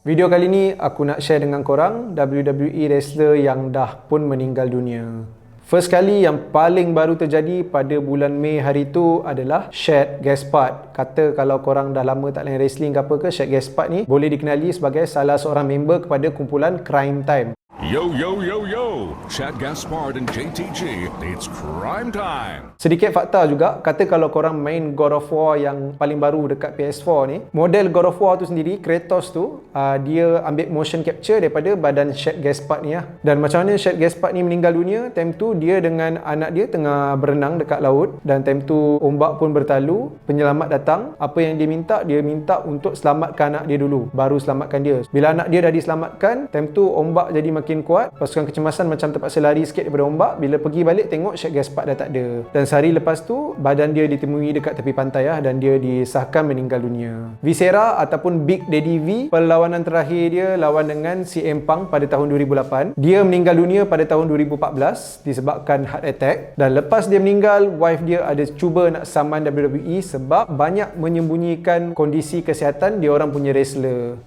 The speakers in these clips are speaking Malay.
Video kali ni aku nak share dengan korang WWE wrestler yang dah pun meninggal dunia. First kali yang paling baru terjadi pada bulan Mei hari tu adalah Shad Gaspard. Kata kalau korang dah lama tak lain wrestling ke apa ke, Shad Gaspard ni boleh dikenali sebagai salah seorang member kepada kumpulan Crime Time. Yo, yo, yo, yo, Shad Gaspard and JTG, it's crime time. Sedikit fakta juga, kata kalau korang main God of War yang paling baru dekat PS4 ni, model God of War tu sendiri, Kratos tu, dia ambil motion capture daripada badan Shad Gaspard ni lah. Dan macam mana Shad Gaspard ni meninggal dunia, time tu dia dengan anak dia tengah berenang dekat laut, dan time tu ombak pun bertalu, penyelamat datang. Apa yang dia minta untuk selamatkan anak dia dulu, baru selamatkan dia. Bila anak dia dah diselamatkan, time tu ombak jadi makin kuat, pasukan kecemasan macam terpaksa lari sikit daripada ombak. Bila pergi balik tengok Shad Gaspard dah tak ada. Dan sehari lepas tu badan dia ditemui dekat tepi pantai dan dia disahkan meninggal dunia. Viscera ataupun Big Daddy V, perlawanan terakhir dia lawan dengan CM Punk pada tahun 2008. Dia meninggal dunia pada tahun 2014 disebabkan heart attack, dan lepas dia meninggal, wife dia ada cuba nak saman WWE sebab banyak menyembunyikan kondisi kesihatan dia orang punya wrestler.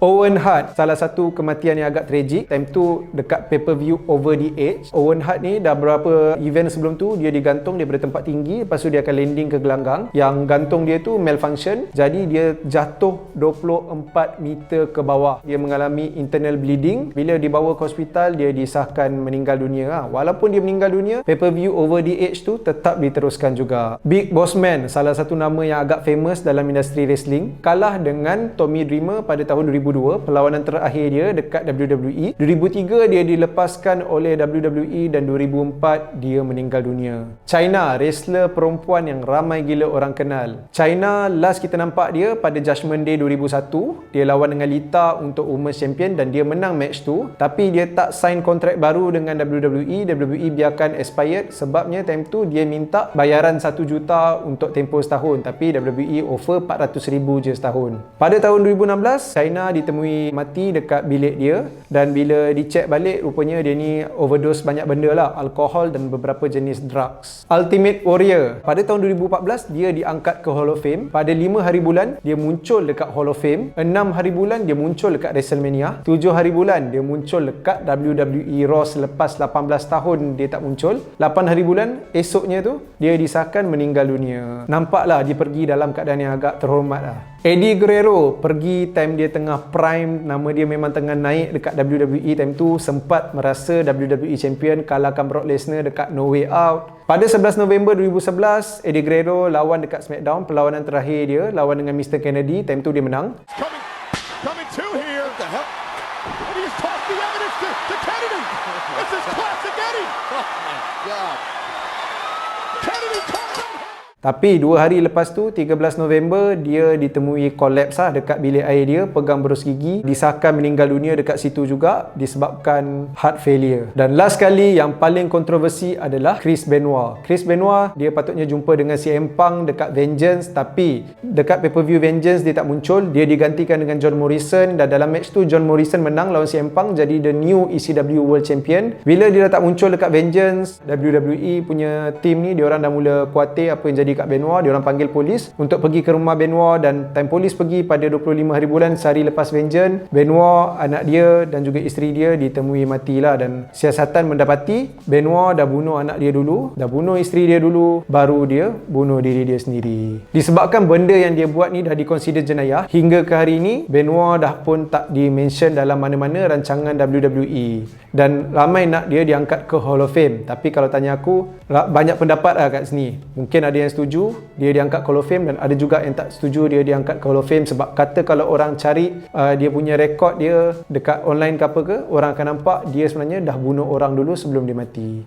Owen Hart, salah satu kematian yang agak tragik. Time tu dekat pay-per-view Over the Edge, Owen Hart ni dah berapa event sebelum tu dia digantung daripada tempat tinggi, lepas tu dia akan landing ke gelanggang. Yang gantung dia tu malfunction, jadi dia jatuh 24 meter ke bawah. Dia mengalami internal bleeding. Bila dibawa ke hospital, dia disahkan meninggal dunia. Walaupun dia meninggal dunia, pay-per-view Over the Edge tu tetap diteruskan juga. Big Boss Man, salah satu nama yang agak famous dalam industri wrestling, kalah dengan Tommy Dreamer pada tahun 2002, perlawanan terakhir dia dekat WWE. 2003 dia dilepaskan oleh WWE dan 2004 dia meninggal dunia. Chyna, wrestler perempuan yang ramai gila orang kenal. Chyna last kita nampak dia pada Judgment Day 2001. Dia lawan dengan Lita untuk Women's Champion dan dia menang match tu, tapi dia tak sign kontrak baru dengan WWE. WWE biarkan expired sebabnya time tu dia minta bayaran 1 juta untuk tempoh setahun, tapi WWE offer 400,000 je setahun. Pada tahun 2016 Chyna ditemui mati dekat bilik dia, dan bila dicek balik rupanya dia ni overdose banyak benda lah, alkohol dan beberapa jenis drugs. Ultimate Warrior, pada tahun 2014 dia diangkat ke Hall of Fame. Pada 5 hari bulan dia muncul dekat Hall of Fame, 6 hari bulan dia muncul dekat WrestleMania, 7 hari bulan dia muncul dekat WWE Raw selepas 18 tahun dia tak muncul, 8 hari bulan esoknya tu dia disahkan meninggal dunia. Nampaklah dia pergi dalam keadaan yang agak terhormat lah. Eddie Guerrero pergi time dia tengah prime, nama dia memang tengah naik dekat WWE. Time tu sempat merasa WWE Champion, kalahkan Brock Lesnar dekat No Way Out. Pada 11 November 2011 Eddie Guerrero lawan dekat SmackDown, perlawanan terakhir dia lawan dengan Mr. Kennedy. Time tu dia menang. Coming to here. What the hell? And he just tossed the evidence to Kennedy. This is classic Eddie. Oh my God. Kennedy caught him. Tapi 2 hari lepas tu, 13 November, dia ditemui collapse dekat bilik air dia, pegang berus gigi, disahkan meninggal dunia dekat situ juga disebabkan heart failure. Dan last kali yang paling kontroversi adalah Chris Benoit. Chris Benoit, dia patutnya jumpa dengan CM Punk dekat Vengeance, tapi dekat pay-per-view Vengeance dia tak muncul. Dia digantikan dengan John Morrison, dan dalam match tu John Morrison menang lawan CM Punk, jadi the new ECW World Champion. Bila dia dah tak muncul dekat Vengeance, WWE punya team ni, diorang dah mula kuatir apa yang jadi kat Benoit. Diorang panggil polis untuk pergi ke rumah Benoit, dan time polis pergi pada 25 hari bulan, sehari lepas Vengeance, Benoit, anak dia dan juga isteri dia ditemui matilah. Dan siasatan mendapati Benoit dah bunuh anak dia dulu, dah bunuh isteri dia dulu, baru dia bunuh diri dia sendiri. Disebabkan benda yang dia buat ni dah dikonsider jenayah, hingga ke hari ni Benoit dah pun tak di-mention dalam mana-mana rancangan WWE, dan ramai nak dia diangkat ke Hall of Fame. Tapi kalau tanya aku, banyak pendapat lah kat sini. Mungkin ada yang setuju dia diangkat ke Hall of Fame, dan ada juga yang tak setuju dia diangkat ke Hall of Fame, sebab kata kalau orang cari dia punya rekod dia dekat online ke apa ke, orang akan nampak dia sebenarnya dah bunuh orang dulu sebelum dia mati.